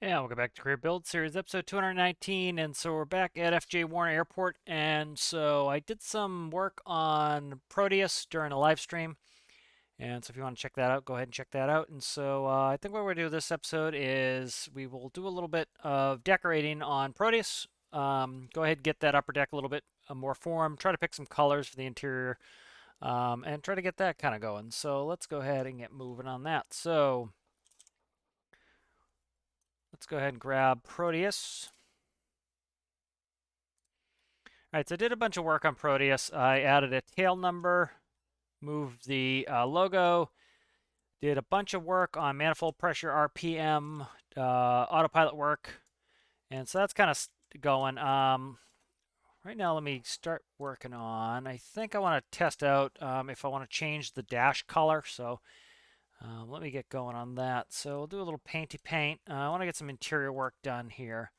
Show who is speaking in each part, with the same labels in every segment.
Speaker 1: Yeah, welcome back to Career Build Series, episode 219. And so we're back at FJ Warner Airport. And so I did some work on Proteus during a live stream. And so if you want to check that out, go ahead and check that out. And so I think what we're going to do this episode is we will do a little bit of decorating on Proteus. Go ahead and get that upper deck a little bit more form. Try to pick some colors for the interior and try to get that kind of going. So let's go ahead and get moving on that. So let's go ahead and grab Proteus. All right, so I did a bunch of work on Proteus. I added a tail number, moved the logo, did a bunch of work on manifold pressure, RPM, autopilot work, and so that's kind of going. Right now, let me start working on. I think I want to test out if I want to change the dash color. So let me get going on that. So we'll do a little painty paint. I want to get some interior work done here.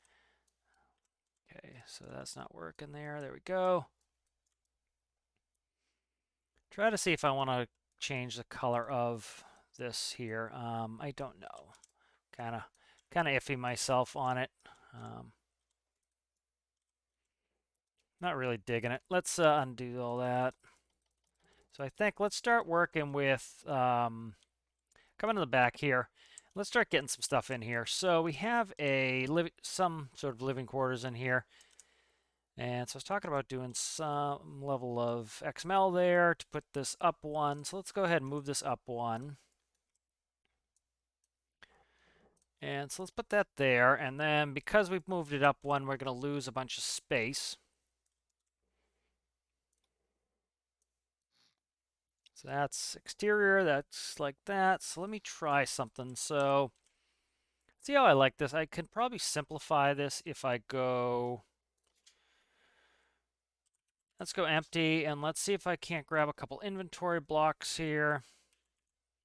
Speaker 1: Okay, so that's not working there. There we go. Try to see if I want to change the color of this here. I don't know. Kind of iffy myself on it. Um, Not really digging it. Let's undo all that. So I think let's start working with coming to the back here. Let's start getting some stuff in here. So we have some sort of living quarters in here. And so I was talking about doing some level of XML there to put this up one. So let's go ahead and move this up one. And so let's put that there. And then because we've moved it up one, we're going to lose a bunch of space. So that's exterior. That's like that. So let me try something. So see how I like this. I can probably simplify this if I go... Let's go empty, and let's see if I can't grab a couple inventory blocks here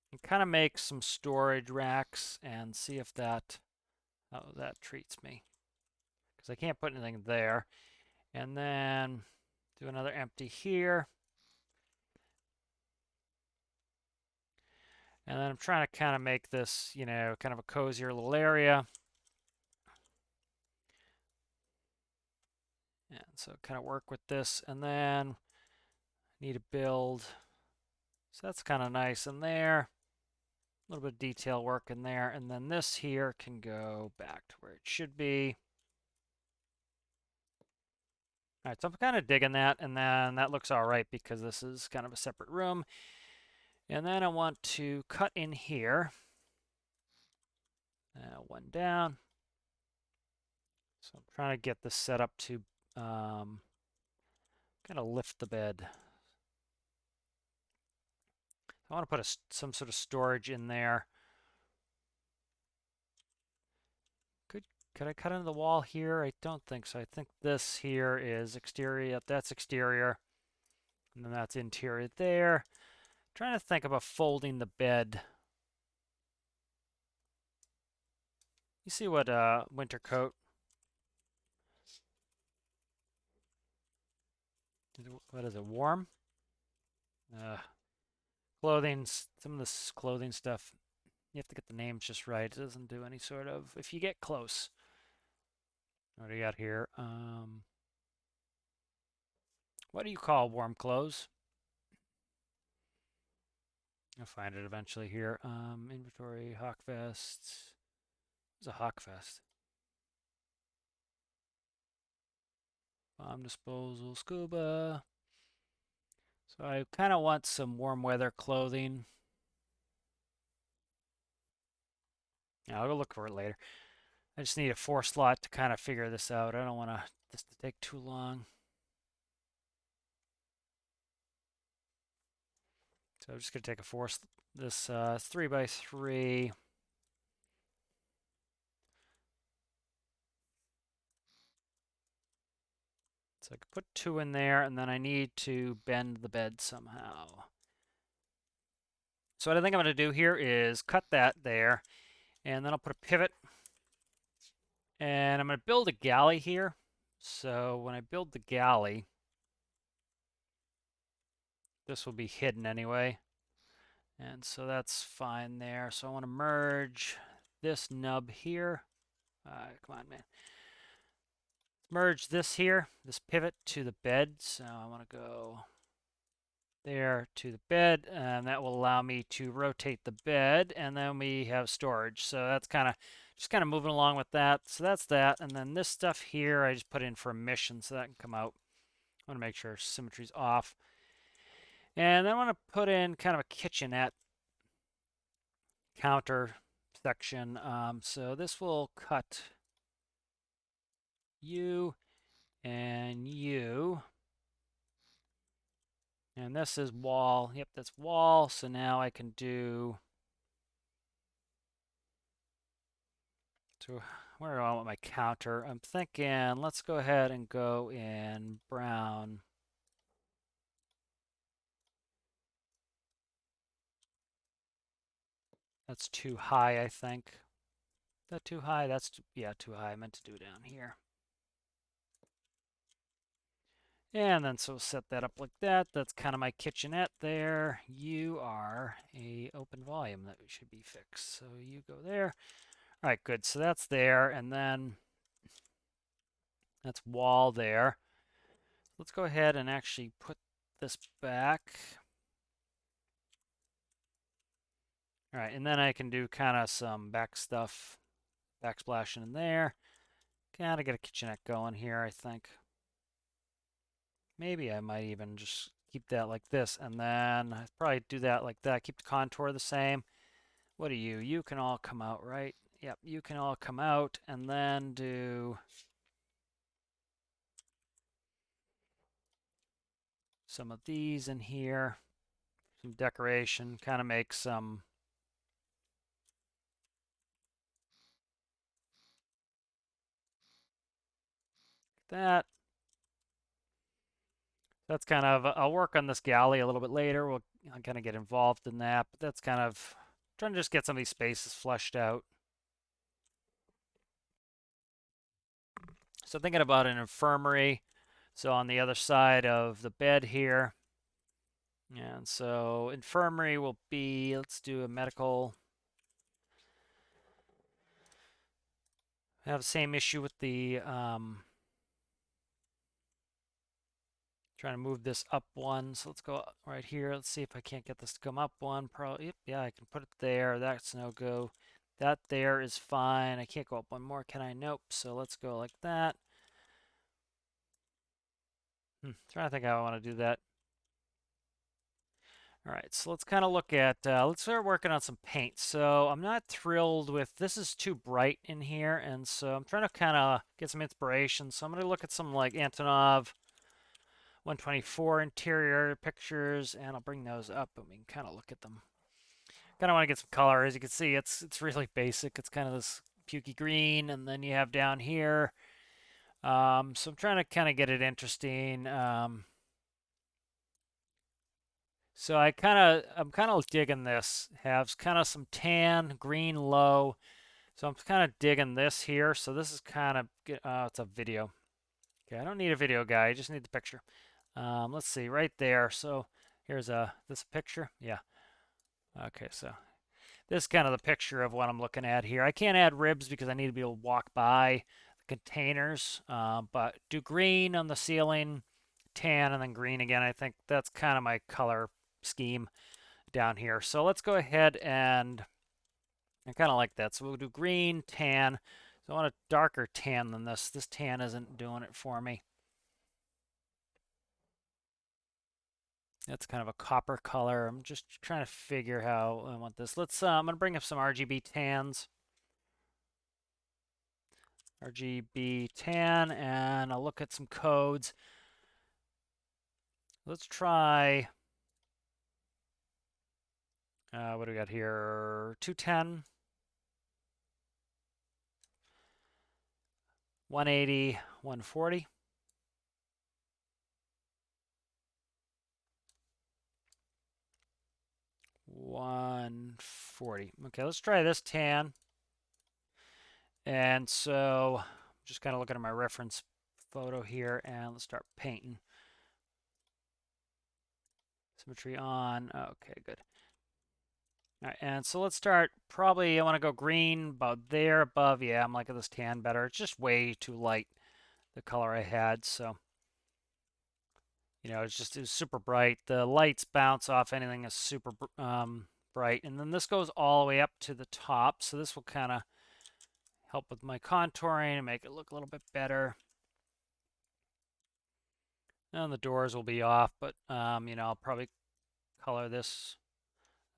Speaker 1: and kind of make some storage racks and see if how that treats me. Because I can't put anything there. And then do another empty here. And then I'm trying to kind of make this, kind of a cozier little area. And so kind of work with this. And then need to build. So that's kind of nice in there. A little bit of detail work in there. And then this here can go back to where it should be. All right, so I'm kind of digging that. And then that looks all right because this is kind of a separate room. And then I want to cut in here. One down. So I'm trying to get this set up to kind of lift the bed. I want to put some sort of storage in there. Could I cut into the wall here? I don't think so. I think this here is exterior. Yep, that's exterior. And then that's interior there. Trying to think about folding the bed. You see what winter coat? What is it? Warm? Clothing. Some of this clothing stuff. You have to get the names just right. It doesn't do any sort of. If you get close. What do you got here? What do you call warm clothes? I'll find it eventually here. Inventory, hawk vest. What's a hawk vest? Bomb disposal, scuba. So I kind of want some warm weather clothing. Yeah, I'll go look for it later. I just need a 4 slot to kind of figure this out. I don't want this to take too long. So I'm just going to take this 3x3. So I could put 2 in there, and then I need to bend the bed somehow. So what I think I'm going to do here is cut that there, and then I'll put a pivot. And I'm going to build a galley here. So when I build the galley, this will be hidden anyway. And so that's fine there. So I want to merge this nub here. Come on, man. Merge this here, this pivot to the bed. So I want to go there to the bed, and that will allow me to rotate the bed, and then we have storage. So that's just kind of moving along with that. So that's that, and then this stuff here I just put in for emission so that can come out. I want to make sure symmetry's off. And then I want to put in kind of a kitchenette counter section. So this will cut you and you. And this is wall. Yep, that's wall. So now I can do... So where do I want my counter? I'm thinking let's go ahead and go in brown. That's too high, I think. Is that too high? That's, yeah, too high. I meant to do it down here. And then so set that up like that. That's kind of my kitchenette there. You are a open volume that should be fixed. So you go there. All right, good. So that's there. And then that's wall there. Let's go ahead and actually put this back. All right, and then I can do kind of some back stuff, backsplashing in there. Gotta get a kitchenette going here, I think. Maybe I might even just keep that like this, and then I'd probably do that like that. Keep the contour the same. What are you? You can all come out, right? Yep, you can all come out, and then do some of these in here. Some decoration, kind of make some... that. That's kind of, I'll work on this galley a little bit later. I'll kind of get involved in that, but that's kind of trying to just get some of these spaces fleshed out. So thinking about an infirmary. So on the other side of the bed here. And so infirmary will be, let's do a medical. I have the same issue with the, trying to move this up one. So let's go right here. Let's see if I can't get this to come up one. Probably, yep, yeah, I can put it there. That's no go. That there is fine. I can't go up one more, can I? Nope. So let's go like that. Trying to think how I want to do that. All right, so let's kind of look at, let's start working on some paint. So I'm not thrilled with, this is too bright in here, and so I'm trying to kind of get some inspiration. So I'm going to look at some like Antonov 124 interior pictures, and I'll bring those up and we can kind of look at them. Kind of want to get some color. As you can see, it's really basic. It's kind of this pukey green, and then you have down here. So I'm trying to kind of get it interesting. So I'm kind of digging this. Has kind of some tan, green low. So I'm kind of digging this here. So this is kind of, it's a video. Okay, I don't need a video guy. I just need the picture. Let's see, right there. So here's this picture. Yeah. Okay, so this is kind of the picture of what I'm looking at here. I can't add ribs because I need to be able to walk by the containers, but do green on the ceiling, tan, and then green again. I think that's kind of my color scheme down here. So let's go ahead and I kind of like that. So we'll do green, tan. So I want a darker tan than this. This tan isn't doing it for me. That's kind of a copper color. I'm just trying to figure how I want this. Let's, I'm gonna bring up some RGB tans. RGB tan, and I'll look at some codes. Let's try, what do we got here? 210, 180, 140. Okay, let's try this tan. And so I'm just kind of looking at my reference photo here, and let's start painting. Symmetry on. Okay, good. All right, and so let's start. Probably I want to go green about there above. Yeah, I'm liking this tan better. It's just way too light, the color I had. So, it's super bright. The lights bounce off anything that's super bright. And then this goes all the way up to the top. So this will kind of help with my contouring and make it look a little bit better. And the doors will be off, but I'll probably color this.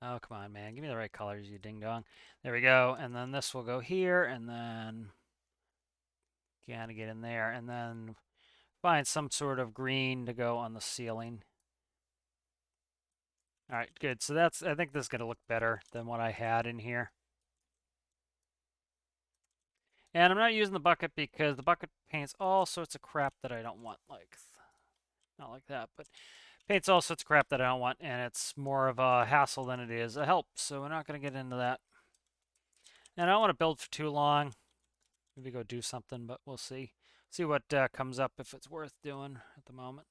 Speaker 1: Oh, come on, man. Give me the right colors, you ding dong. There we go. And then this will go here, and then kind of get in there, and then find some sort of green to go on the ceiling. All right, good. So I think this is going to look better than what I had in here. And I'm not using the bucket because the bucket paints all sorts of crap that I don't want. Not like that, but paints all sorts of crap that I don't want, and it's more of a hassle than it is a help. So we're not going to get into that. And I don't want to build for too long. Maybe go do something, but we'll see. See what comes up if it's worth doing at the moment.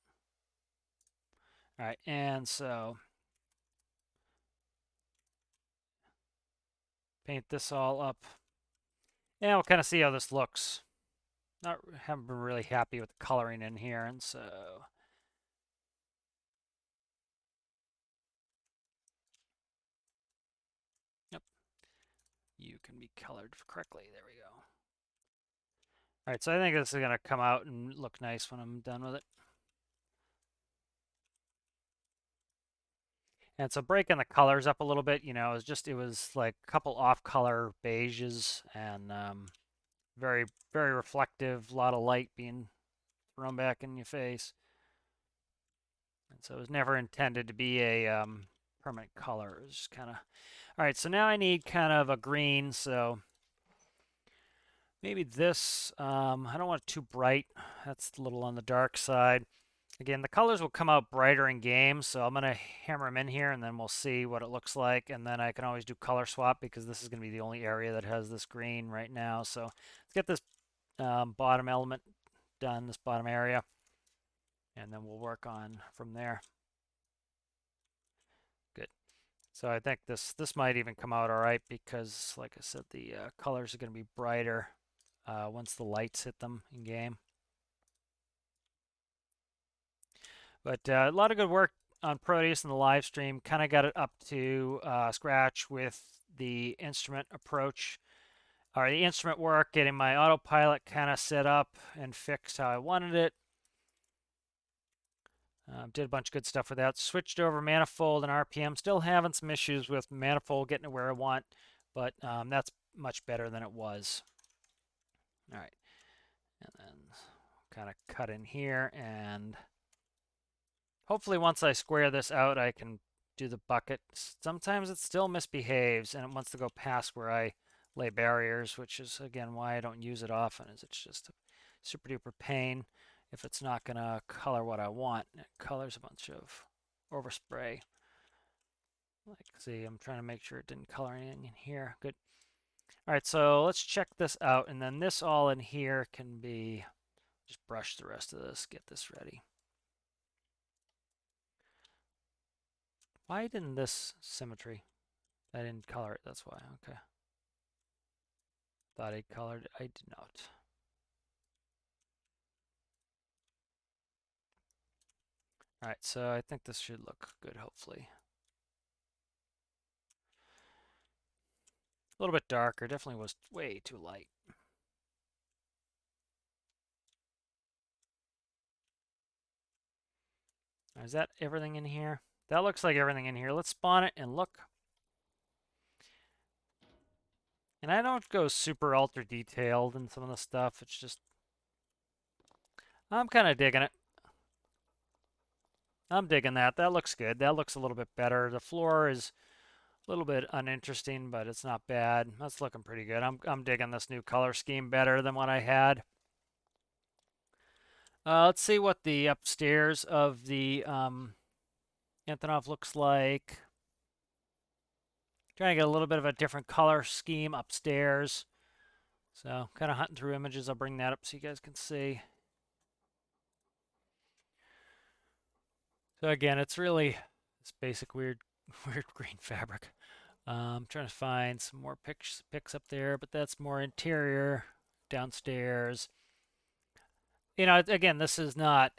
Speaker 1: All right, and so paint this all up. And we'll kind of see how this looks. Haven't been really happy with the coloring in here, and so yep, you can be colored correctly. There we go. All right, so I think this is gonna come out and look nice when I'm done with it. And so breaking the colors up a little bit, it was like a couple off-color beiges and very, very reflective, a lot of light being thrown back in your face. And so it was never intended to be a permanent color. It was just kind of... All right, so now I need kind of a green, so maybe this, I don't want it too bright. That's a little on the dark side. Again, the colors will come out brighter in game, so I'm going to hammer them in here, and then we'll see what it looks like. And then I can always do color swap because this is going to be the only area that has this green right now. So let's get this bottom element done, this bottom area, and then we'll work on from there. Good. So I think this might even come out all right because, like I said, the colors are going to be brighter once the lights hit them in game. But a lot of good work on Proteus in the live stream. Kind of got it up to scratch with the instrument approach, or the instrument work, getting my autopilot kind of set up and fixed how I wanted it. Did a bunch of good stuff with that. Switched over manifold and RPM. Still having some issues with manifold getting it where I want, but that's much better than it was. All right, and then kind of cut in here, and hopefully once I square this out, I can do the bucket. Sometimes it still misbehaves, and it wants to go past where I lay barriers, which is, again, why I don't use it often, is it's just a super duper pain if it's not going to color what I want. It colors a bunch of overspray. Like, see, I'm trying to make sure it didn't color anything in here. Good. All right, so let's check this out, and then this all in here can be, just brush the rest of this, get this ready. Why didn't this symmetry? I didn't color it, that's why. Okay. Thought I colored it. I did not. All right, so I think this should look good, hopefully. A little bit darker, definitely was way too light. Is that everything in here? That looks like everything in here. Let's spawn it and look. And I don't go super ultra detailed in some of the stuff. It's just, I'm kind of digging it. I'm digging that. That looks good. That looks a little bit better. The floor is a little bit uninteresting, but it's not bad. That's looking pretty good. I'm digging this new color scheme better than what I had. Let's see what the upstairs of the Antonov looks like. Trying to get a little bit of a different color scheme upstairs. So kind of hunting through images. I'll bring that up so you guys can see. So again, it's really this basic weird green fabric. I'm trying to find some more pics up there, but that's more interior, downstairs. You know, again, this is not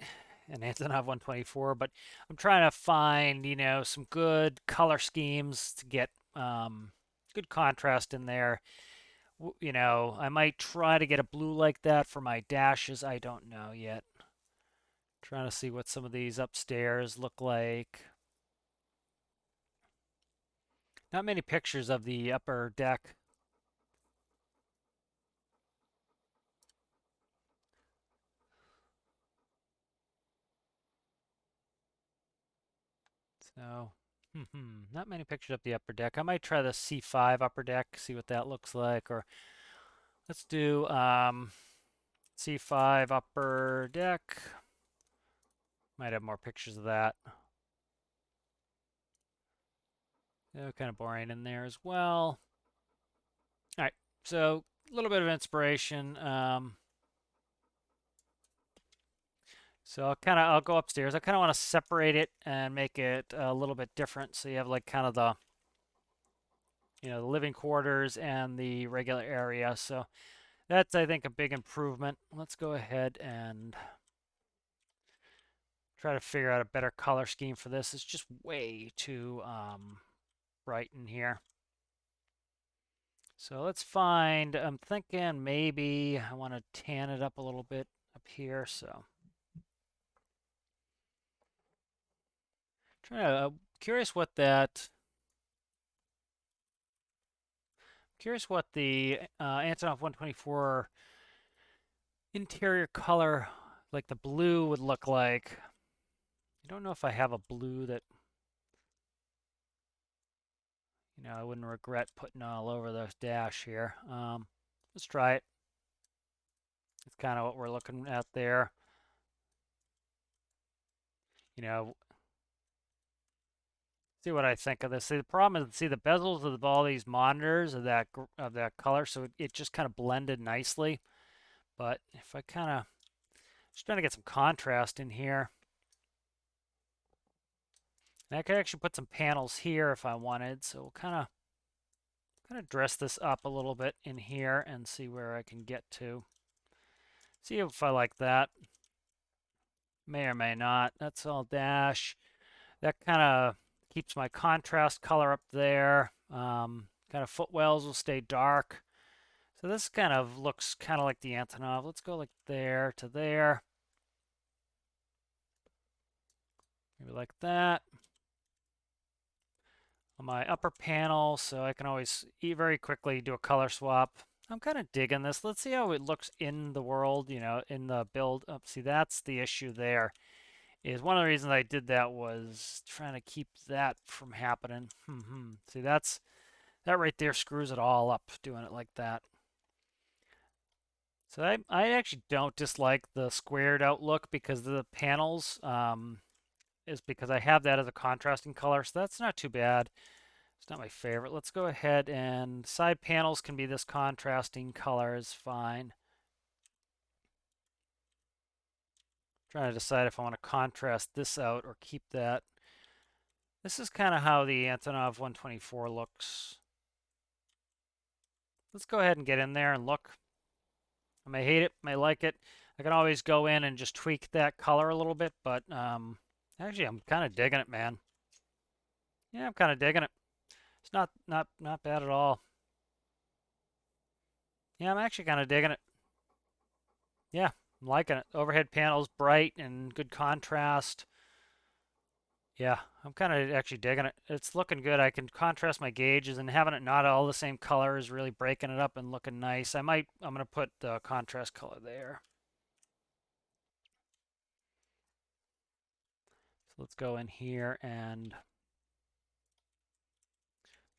Speaker 1: an Antonov 124, but I'm trying to find, you know, some good color schemes to get good contrast in there. You know, I might try to get a blue like that for my dashes. I don't know yet. Trying to see what some of these upstairs look like. Not many pictures of the upper deck. So, not many pictures of the upper deck. I might try the C5 upper deck, see what that looks like. Or let's do C5 upper deck. Might have more pictures of that. Yeah, kind of boring in there as well. All right, so a little bit of inspiration. So I'll go upstairs. I kind of want to separate it and make it a little bit different. So you have like kind of the, you know, the living quarters and the regular area. So that's, I think, a big improvement. Let's go ahead and try to figure out a better color scheme for this. It's just way too bright in here. So let's find, I'm thinking maybe I want to tan it up a little bit up here. So curious what the Antonov 124 interior color, like the blue, would look like. I don't know if I have a blue that, you know, I wouldn't regret putting all over the dash here. Let's try it. It's kind of what we're looking at there. You know, see what I think of this. See, the problem is, see the bezels of all these monitors of that color, so it just kind of blended nicely. But if I kind of just trying to get some contrast in here, and I could actually put some panels here if I wanted. So we'll kind of dress this up a little bit in here and see where I can get to. See if I like that. May or may not. That's all dash. That kind of keeps my contrast color up there. Kind of footwells will stay dark. So this kind of looks kind of like the Antonov. Let's go like there to there. Maybe like that. On my upper panel, so I can always very quickly do a color swap. I'm kind of digging this. Let's see how it looks in the world, you know, in the build. Oh, see, that's the issue there. Is one of the reasons I did that was trying to keep that from happening. See, that right there screws it all up, doing it like that. So I actually don't dislike the squared out look because the panels is because I have that as a contrasting color, so that's not too bad. It's not my favorite. Let's go ahead and side panels can be this contrasting color is fine. Trying to decide if I want to contrast this out or keep that. This is kind of how the Antonov 124 looks. Let's go ahead and get in there and look. I may hate it, may like it. I can always go in and just tweak that color a little bit, but actually I'm kind of digging it, man. Yeah, I'm kind of digging it. It's not bad at all. Yeah, I'm actually kind of digging it. Yeah, I'm liking it. Overhead panels, bright and good contrast. Yeah, I'm kind of actually digging it. It's looking good. I can contrast my gauges and having it not all the same color is really breaking it up and looking nice. I'm going to put the contrast color there. So let's go in here and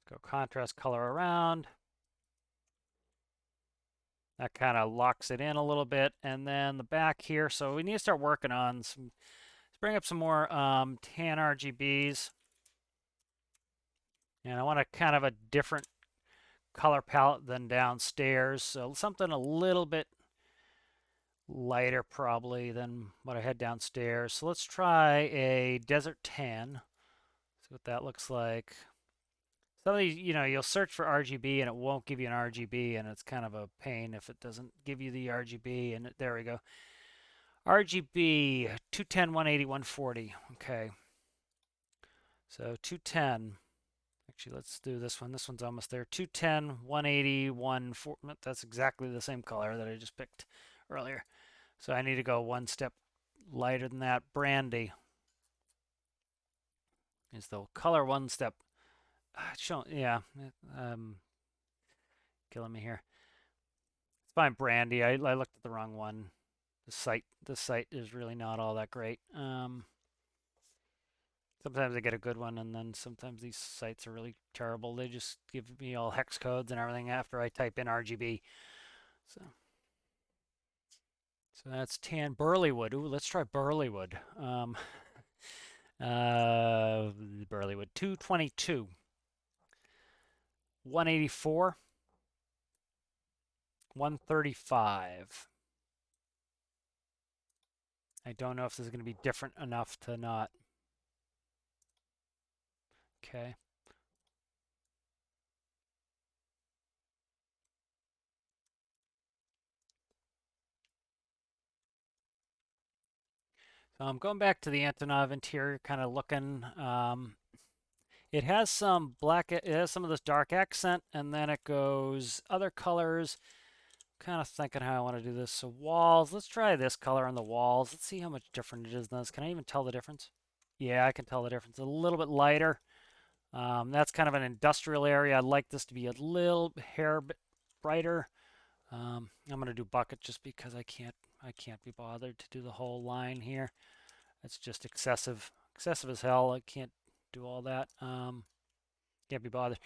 Speaker 1: go contrast color around. That kind of locks it in a little bit. And then the back here. So we need to start working on some, let's bring up some more tan RGBs. And I want a kind of a different color palette than downstairs. So something a little bit lighter probably than what I had downstairs. So let's try a desert tan. See what that looks like. Some of these, you'll search for RGB and it won't give you an RGB, and it's kind of a pain if it doesn't give you the RGB. And there we go. RGB 210, 180, 140. Okay. So 210. Actually, let's do this one. This one's almost there. 210, 180, 140. That's exactly the same color that I just picked earlier. So I need to go one step lighter than that. Brandy is the color one step. Yeah, killing me here. It's fine, Brandy. I looked at the wrong one. The site is really not all that great. Sometimes I get a good one, and then sometimes these sites are really terrible. They just give me all hex codes and everything after I type in RGB. So that's tan Burleywood. Ooh, let's try Burleywood. Burleywood 222, 184, 135. I don't know if this is going to be different enough to not. Okay. So I'm going back to the Antonov interior, kind of looking. It has some black, it has some of this dark accent, and then it goes other colors. Kind of thinking how I want to do this. So walls, let's try this color on the walls. Let's see how much different it is than this. Can I even tell the difference? Yeah, I can tell the difference. A little bit lighter. That's kind of an industrial area. I'd like this to be a little hair bit brighter. I'm gonna do bucket just because I can't be bothered to do the whole line here. It's just excessive as hell. I can't do all that. Can't be bothered.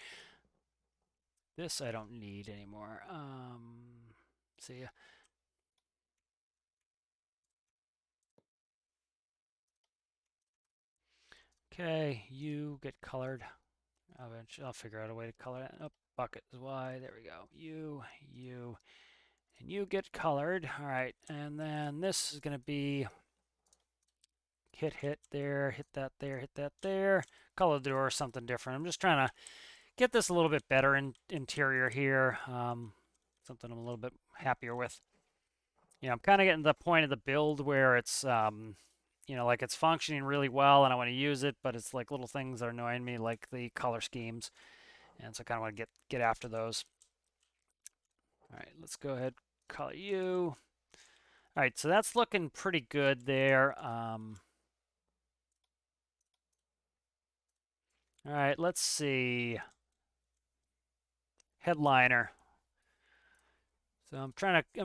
Speaker 1: This I don't need anymore. See ya. Okay, you get colored. Eventually, I'll figure out a way to color it. Oh, bucket is Y. There we go. You, and you get colored. All right, and then this is going to be hit there, hit that there, hit that there. Color the door something different. I'm just trying to get this a little bit better in interior here. Something I'm a little bit happier with. I'm kind of getting to the point of the build where it's like it's functioning really well and I want to use it, but it's like little things that are annoying me, like the color schemes. And so I kind of want to get after those. All right, let's go ahead, color you. All right, so that's looking pretty good there. All right, let's see. Headliner. So I'm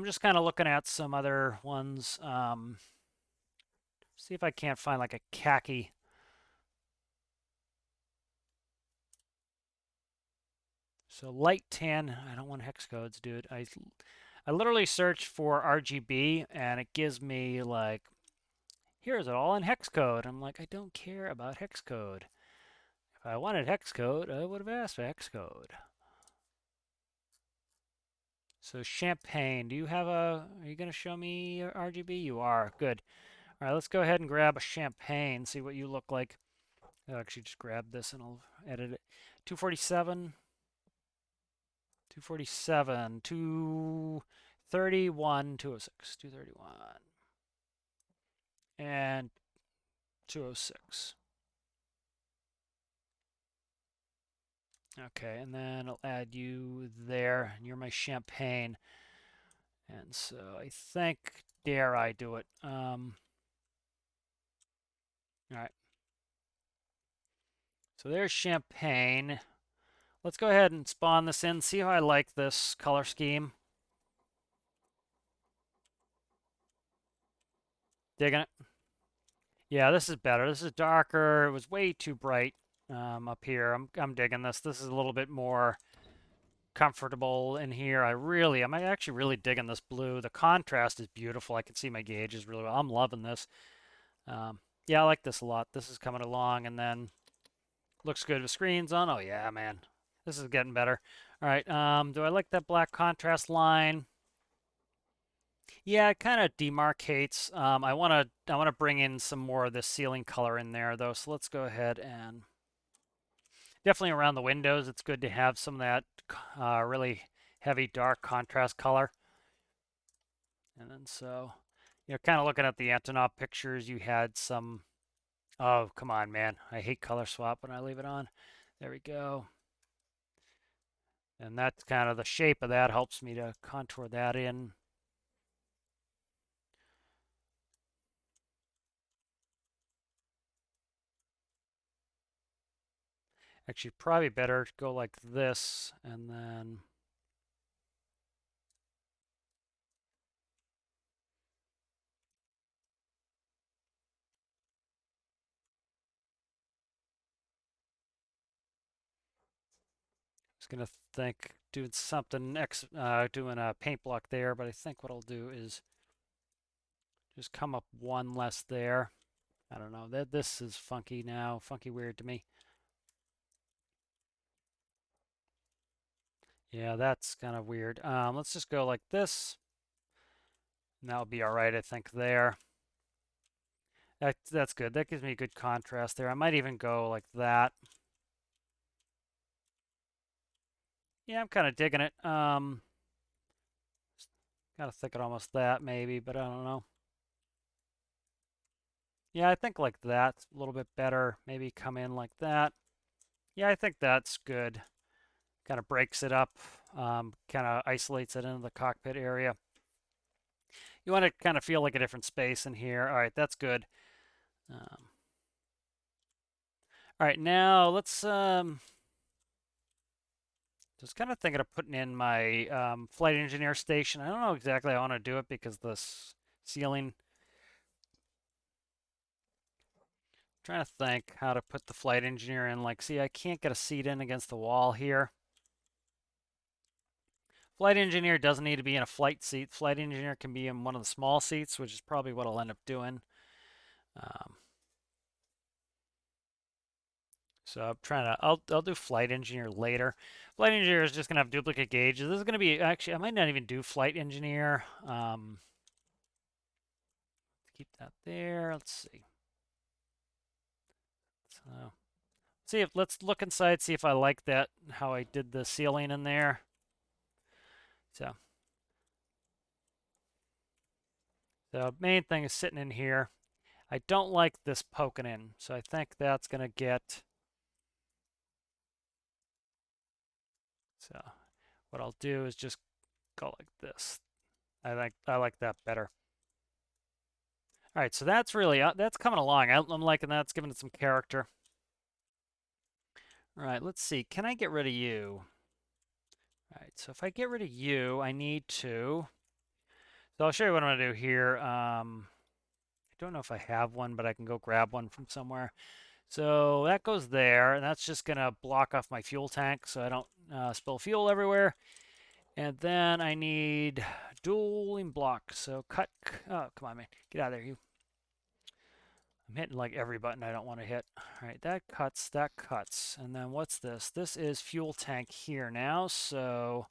Speaker 1: just kind of looking at some other ones. See if I can't find like a khaki. So light tan, I don't want hex codes, dude. I literally search for RGB and it gives me like, here's it all in hex code. I'm like, I don't care about hex code. If I wanted hex code, I would have asked for hex code. So champagne, are you going to show me your RGB? You are, good. All right, let's go ahead and grab a champagne, see what you look like. I'll actually just grab this and I'll edit it. 247, 247, 231, 206, 231, and 206. Okay, and then I'll add you there, and you're my champagne. And so I think, dare I do it? All right. So there's champagne. Let's go ahead and spawn this in, see how I like this color scheme. Digging it? Yeah, this is better. This is darker. It was way too bright up here. I'm digging this. This is a little bit more comfortable in here. I'm actually really digging this blue. The contrast is beautiful. I can see my gauges really well. I'm loving this. Yeah, I like this a lot. This is coming along, and then looks good with screens on. Oh yeah, man, this is getting better. All right. Do I like that black contrast line? Yeah, it kind of demarcates. I wanna bring in some more of the ceiling color in there though. So let's go ahead and Definitely around the windows, it's good to have some of that really heavy dark contrast color. And then so, kind of looking at the Antonov pictures, you had some, oh, come on, man. I hate color swap when I leave it on. There we go. And that's kind of the shape of that helps me to contour that in. Actually, probably better to go like this and then just gonna think doing something doing a paint block there, but I think what I'll do is just come up one less there. I don't know. This is funky now, funky weird to me. Yeah, that's kind of weird. Let's just go like this. And that'll be all right, I think, there. That's good. That gives me good contrast there. I might even go like that. Yeah, I'm kind of digging it. Gotta think it almost that maybe, but I don't know. Yeah, I think like that's a little bit better. Maybe come in like that. Yeah, I think that's good. Kind of breaks it up, kind of isolates it into the cockpit area. You want to kind of feel like a different space in here. All right, that's good. All right, now let's just kind of thinking of putting in my flight engineer station. I don't know exactly how I want to do it because the ceiling. Trying to think how to put the flight engineer in. Like, see, I can't get a seat in against the wall here. Flight engineer doesn't need to be in a flight seat. Flight engineer can be in one of the small seats, which is probably what I'll end up doing. Um, so I'm trying to, I'll do flight engineer later. Flight engineer is just gonna have duplicate gauges. This is gonna be, actually, I might not even do flight engineer. Keep that there. Let's see. So, let's look inside, see if I like that, how I did the ceiling in there. So, the main thing is sitting in here. I don't like this poking in, so I think that's going to get, so what I'll do is just go like this. I like that better. All right, so that's really, that's coming along. I'm liking that. It's giving it some character. All right, let's see. Can I get rid of you? All right, so if I get rid of you, I need to, so I'll show you what I'm going to do here. I don't know if I have one, but I can go grab one from somewhere. So that goes there, and that's just going to block off my fuel tank so I don't spill fuel everywhere. And then I need dueling block. So cut. Oh, come on, man. Get out of there, you. I'm hitting like every button I don't want to hit. All right, that cuts, that cuts. And then what's this? This is fuel tank here now. So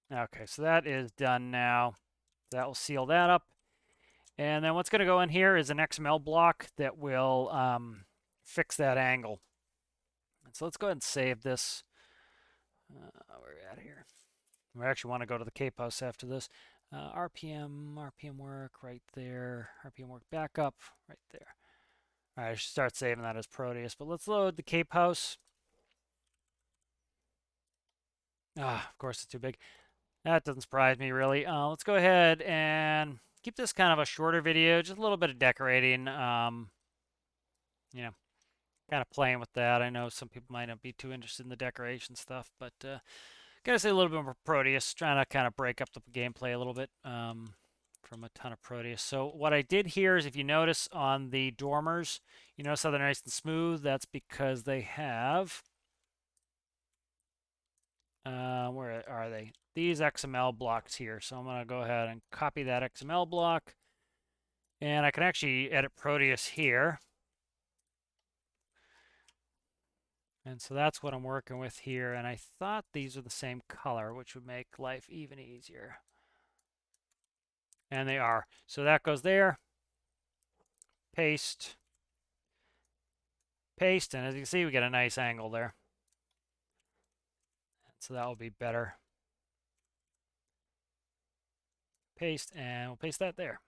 Speaker 1: okay, so that is done now. That will seal that up. And then what's going to go in here is an XML block that will fix that angle. And so let's go ahead and save this. Where are we at here? We actually want to go to the Cape House after this. RPM work right there. RPM work backup right there. All right, I should start saving that as Proteus. But let's load the Cape House. Ah, of course it's too big. That doesn't surprise me really. Let's go ahead and keep this kind of a shorter video, just a little bit of decorating. You know, kind of playing with that. I know some people might not be too interested in the decoration stuff, but gotta say a little bit more Proteus, trying to kind of break up the gameplay a little bit from a ton of Proteus. So what I did here is, if you notice on the dormers, you notice how they're nice and smooth. That's because they have, where are they? These XML blocks here. So I'm gonna go ahead and copy that XML block, and I can actually edit Proteus here. And so that's what I'm working with here. And I thought these are the same color, which would make life even easier. And they are. So that goes there. Paste. Paste. And as you can see, we get a nice angle there. So that will be better. Paste. And we'll paste that there.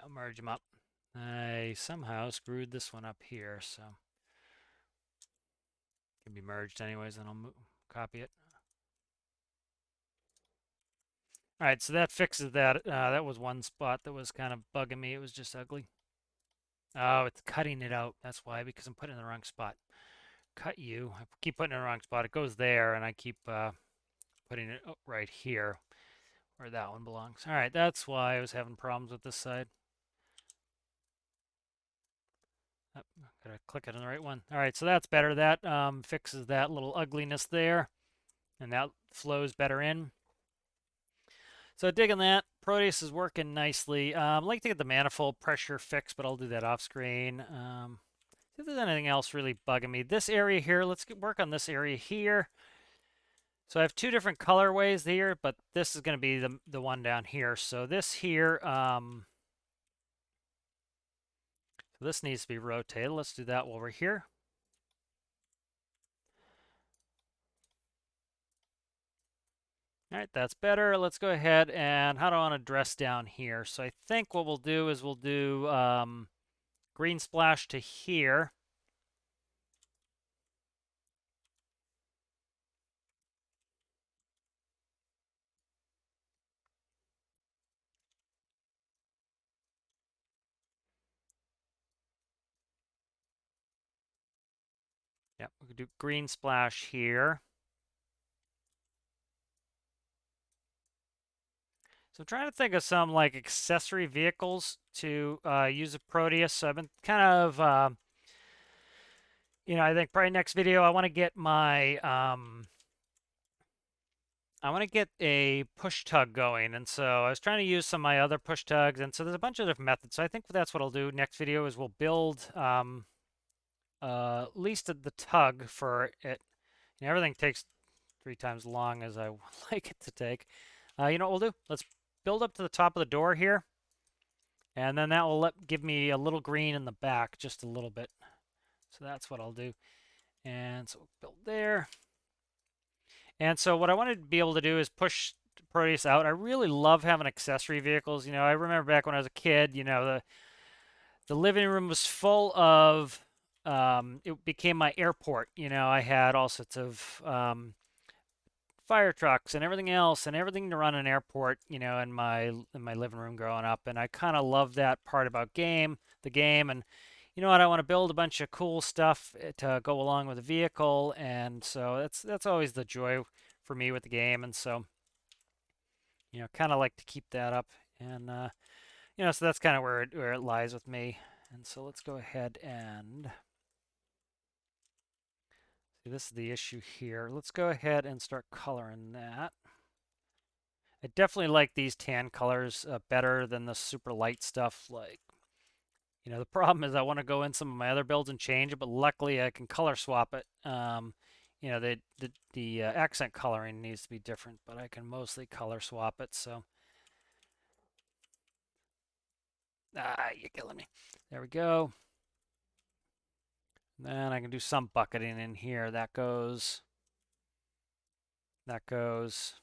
Speaker 1: I'll merge them up. I somehow screwed this one up here, so it can be merged anyways, and I'll copy it. All right, so that fixes that. That was one spot that was kind of bugging me. It was just ugly. Oh, it's cutting it out. That's why, because I'm putting it in the wrong spot. Cut you. I keep putting it in the wrong spot. It goes there, and I keep putting it right here where that one belongs. All right, that's why I was having problems with this side. Oh, gotta click it on the right one. All right, so that's better. That fixes that little ugliness there, and that flows better in. So digging that. Proteus is working nicely. I'd like to get the manifold pressure fixed, but I'll do that off screen. See if there's anything else really bugging me. This area here, let's work on this area here. So I have two different colorways here, but this is going to be the one down here. So this here, so this needs to be rotated. Let's do that while we're here. All right, that's better. Let's go ahead and how do I want to dress down here? So I think what we'll do is we'll do green splash to here. Yeah, we could do green splash here. So I'm trying to think of some like accessory vehicles to use a Proteus. So I've been kind of, I think probably next video I want to get my, I want to get a push tug going. And so I was trying to use some of my other push tugs. And so there's a bunch of different methods. So I think that's what I'll do next video is we'll build at least the tug for it. Everything takes 3 times as long as I like it to take. You know what we'll do? Let's build up to the top of the door here. And then that will give me a little green in the back, just a little bit. So that's what I'll do. And so we'll build there. And so what I wanted to be able to do is push Proteus out. I really love having accessory vehicles. I remember back when I was a kid, the living room was full of, it became my airport. I had all sorts of fire trucks and everything else and everything to run an airport, in my living room growing up. And I kind of love that part about the game. And you know what? I want to build a bunch of cool stuff to go along with the vehicle. And so that's always the joy for me with the game. And so, kind of like to keep that up. And, so that's kind of where it lies with me. And so let's go ahead and see, this is the issue here. Let's go ahead and start coloring that. I definitely like these tan colors better than the super light stuff. Like, the problem is I want to go in some of my other builds and change it, but luckily I can color swap it. The accent coloring needs to be different, but I can mostly color swap it. So, you're killing me. There we go. Then I can do some bucketing in here. That goes. That goes.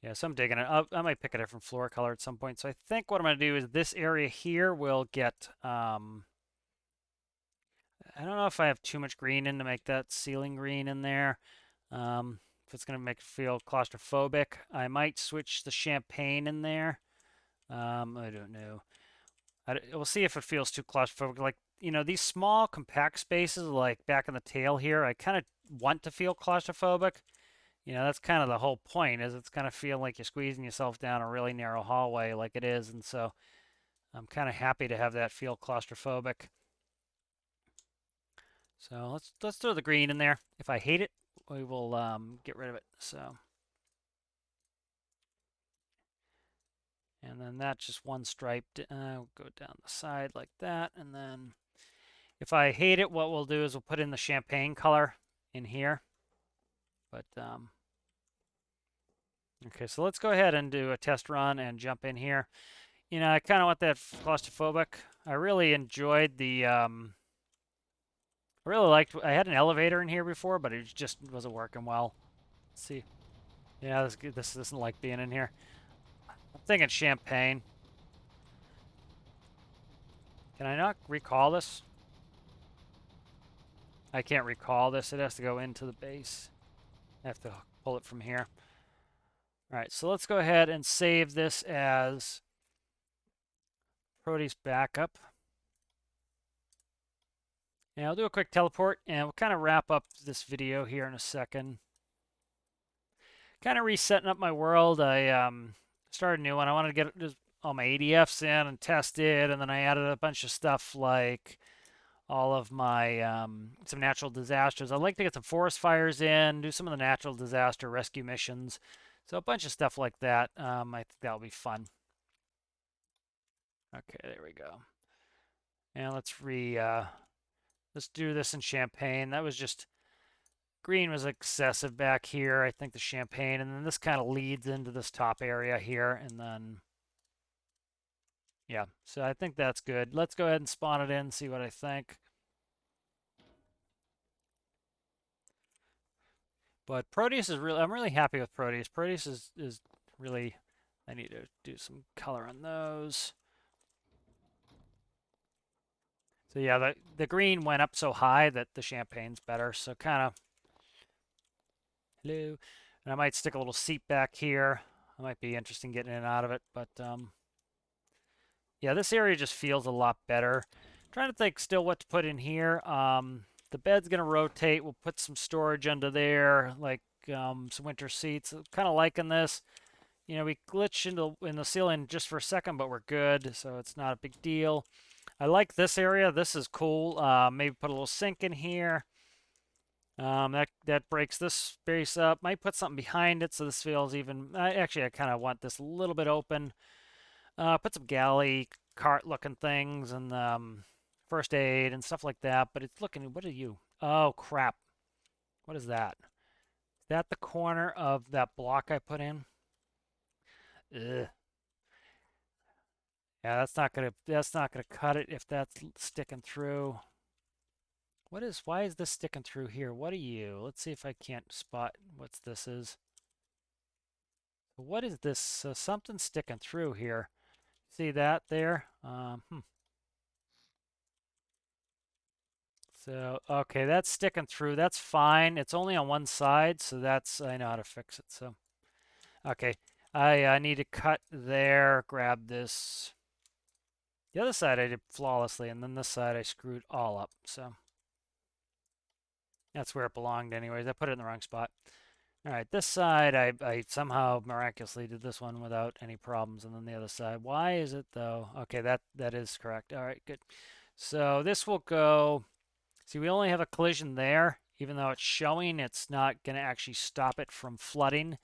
Speaker 1: Yeah, so I'm digging it. I might pick a different floor color at some point. So I think what I'm going to do is this area here will get, I don't know if I have too much green in to make that ceiling green in there. If it's going to make it feel claustrophobic, I might switch the champagne in there. I don't know. We'll see if it feels too claustrophobic. Like, these small compact spaces, like back in the tail here, I kind of want to feel claustrophobic. That's kind of the whole point, is it's going to feel like you're squeezing yourself down a really narrow hallway like it is. And so I'm kind of happy to have that feel claustrophobic. So let's throw the green in there. If I hate it, we will get rid of it. So, and then that's just one stripe. We'll go down the side like that. And then if I hate it, what we'll do is we'll put in the champagne color in here. But Okay, so let's go ahead and do a test run and jump in here. You know, I kind of want that claustrophobic. I really enjoyed the, I really liked, I had an elevator in here before, but it just wasn't working well. Let's see. Yeah, this doesn't like being in here. I'm thinking champagne. Can I not recall this? I can't recall this. It has to go into the base. I have to pull it from here. All right, so let's go ahead and save this as Proteus backup. And I'll do a quick teleport, and we'll kind of wrap up this video here in a second. Kind of resetting up my world. I started a new one. I wanted to get just all my ADFs in and test it, and then I added a bunch of stuff like all of my some natural disasters. I'd like to get some forest fires in, do some of the natural disaster rescue missions. So a bunch of stuff like that. I think that'll be fun. Okay, there we go. And let's do this in champagne. That was just green was excessive back here. I think the champagne, and then this kind of leads into this top area here, and then yeah. So I think that's good. Let's go ahead and spawn it in, see what I think. But Proteus is really, I'm really happy with Proteus. Proteus is really, I need to do some color on those. So yeah, the green went up so high that the champagne's better. So kind of, hello. And I might stick a little seat back here. I might be interested in getting in and out of it. But yeah, this area just feels a lot better. I'm trying to think still what to put in here. The bed's going to rotate. We'll put some storage under there, like some winter seats. Kind of liking this. You know, we glitch in the ceiling just for a second, but we're good, so it's not a big deal. I like this area. This is cool. Maybe put a little sink in here. That breaks this space up. Might put something behind it so this feels even. Actually, I kind of want this a little bit open. Put some galley cart looking things and first aid and stuff like that. But it's looking. What are you? Oh crap! What is that? Is that the corner of that block I put in? Ugh. Yeah, that's not gonna cut it if that's sticking through. Why is this sticking through here? What are you? Let's see if I can't spot what this is. What is this? Something's sticking through here. See that there? So, okay, that's sticking through. That's fine. It's only on one side, so I know how to fix it. So, okay, I need to cut there, grab this. The other side I did flawlessly, and then this side I screwed all up. So, that's where it belonged anyways. I put it in the wrong spot. All right, this side, I somehow miraculously did this one without any problems, and then the other side. Why is it though? Okay, that is correct. All right, good. So this will go, see, we only have a collision there. Even though it's showing, it's not going to actually stop it from flooding.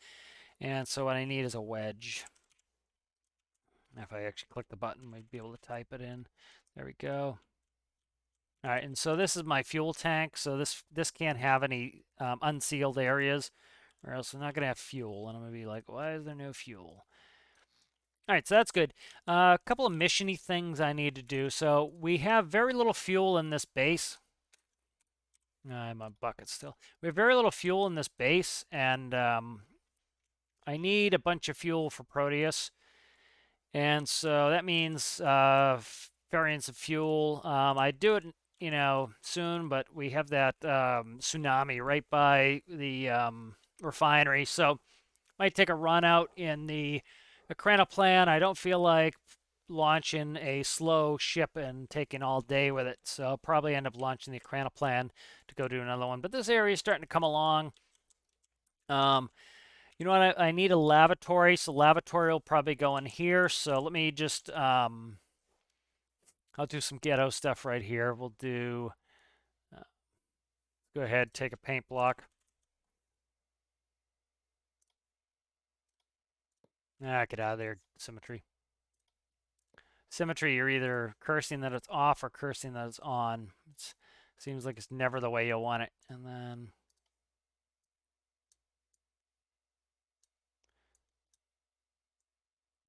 Speaker 1: And so what I need is a wedge. If I actually click the button, we'd be able to type it in. There we go. All right, and so this is my fuel tank. So this can't have any unsealed areas, or else I'm not going to have fuel. And I'm going to be like, why is there no fuel? All right, so that's good. A couple of mission-y things I need to do. So we have very little fuel in this base. I'm on bucket still. We have very little fuel in this base, and I need a bunch of fuel for Proteus. And so that means variants of fuel. I do it, you know, soon, but we have that tsunami right by the refinery, so might take a run out in the Plan. I don't feel like launching a slow ship and taking all day with it, so I'll probably end up launching the Plan to go do another one. But this area is starting to come along. You know what? I need a lavatory, so lavatory will probably go in here. So let me just I'll do some ghetto stuff right here. We'll do. Go ahead, take a paint block. Get out of there, symmetry. Symmetry, you're either cursing that it's off or cursing that it's on. It seems like it's never the way you want it. And then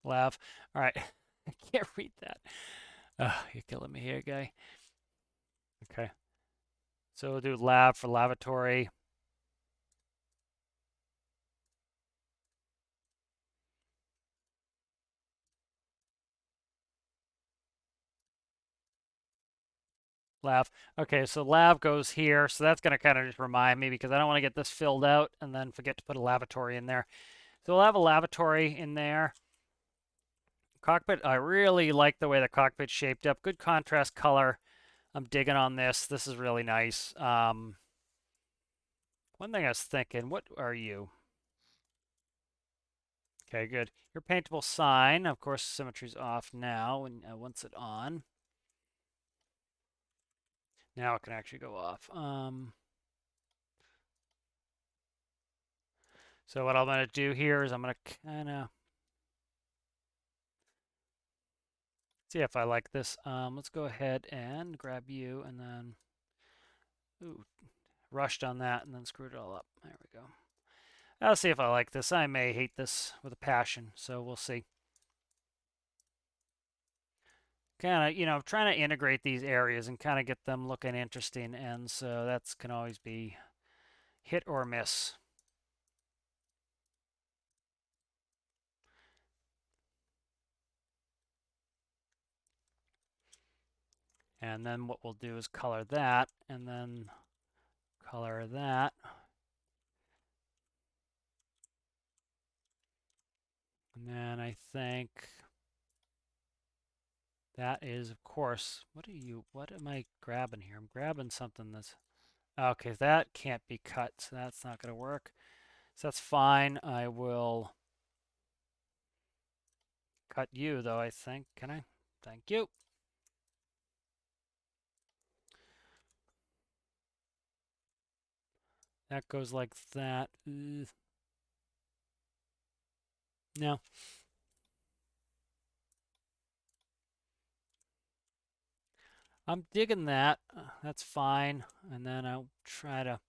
Speaker 1: Lav. All right. I can't read that. You're killing me here, guy. Okay. So we'll do lab for lavatory. Lav. Okay, so lav goes here. So that's going to kind of just remind me because I don't want to get this filled out and then forget to put a lavatory in there. So we'll have a lavatory in there. Cockpit, I really like the way the cockpit's shaped up. Good contrast color. I'm digging on this. This is really nice. One thing I was thinking, what are you? Okay, good. Your paintable sign. Of course, symmetry's off now, and once it's on. Now it can actually go off. So what I'm going to do here is I'm going to kind of see if I like this. Let's go ahead and grab you and then, ooh, rushed on that and then screwed it all up. There we go. I'll see if I like this. I may hate this with a passion, so we'll see. Kind of, trying to integrate these areas and kind of get them looking interesting, and so that's can always be hit or miss. And then what we'll do is color that, and then color that. And then I think that is, of course, what am I grabbing here? I'm grabbing something that's, okay, that can't be cut, so that's not going to work. So that's fine. I will cut you, though, I think. Can I? Thank you. That goes like that. No. I'm digging that. That's fine. And then I'll try to,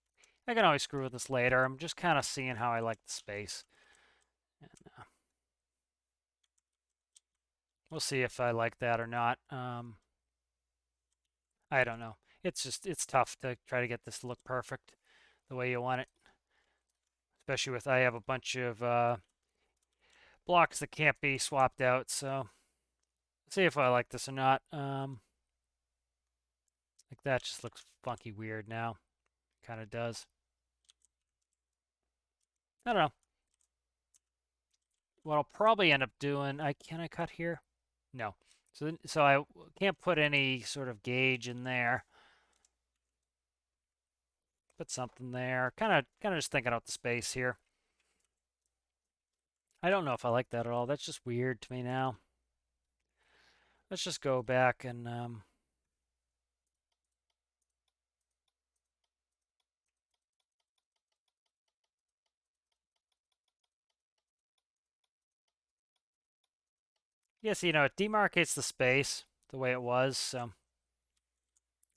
Speaker 1: I can always screw with this later. I'm just kind of seeing how I like the space. And, we'll see if I like that or not. I don't know. It's tough to try to get this to look perfect the way you want it. Especially with, I have a bunch of blocks that can't be swapped out. So see if I like this or not. Like that just looks funky weird now. Kind of does. I don't know. What I'll probably end up doing, can I cut here? No. So I can't put any sort of gauge in there. Put something there. Kind of just thinking out the space here. I don't know if I like that at all. That's just weird to me now. Let's just go back and yes, it demarcates the space the way it was, so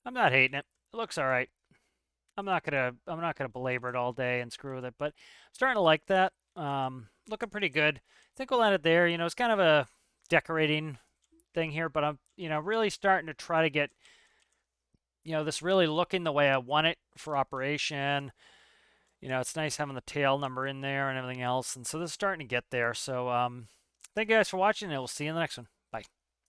Speaker 1: I'm not hating it. It looks all right. I'm not gonna belabor it all day and screw with it, but I'm starting to like that. Looking pretty good. I think we'll end it there. It's kind of a decorating thing here, but I'm really starting to try to get this really looking the way I want it for operation. It's nice having the tail number in there and everything else, and so this is starting to get there. So thank you guys for watching, and we'll see you in the next one.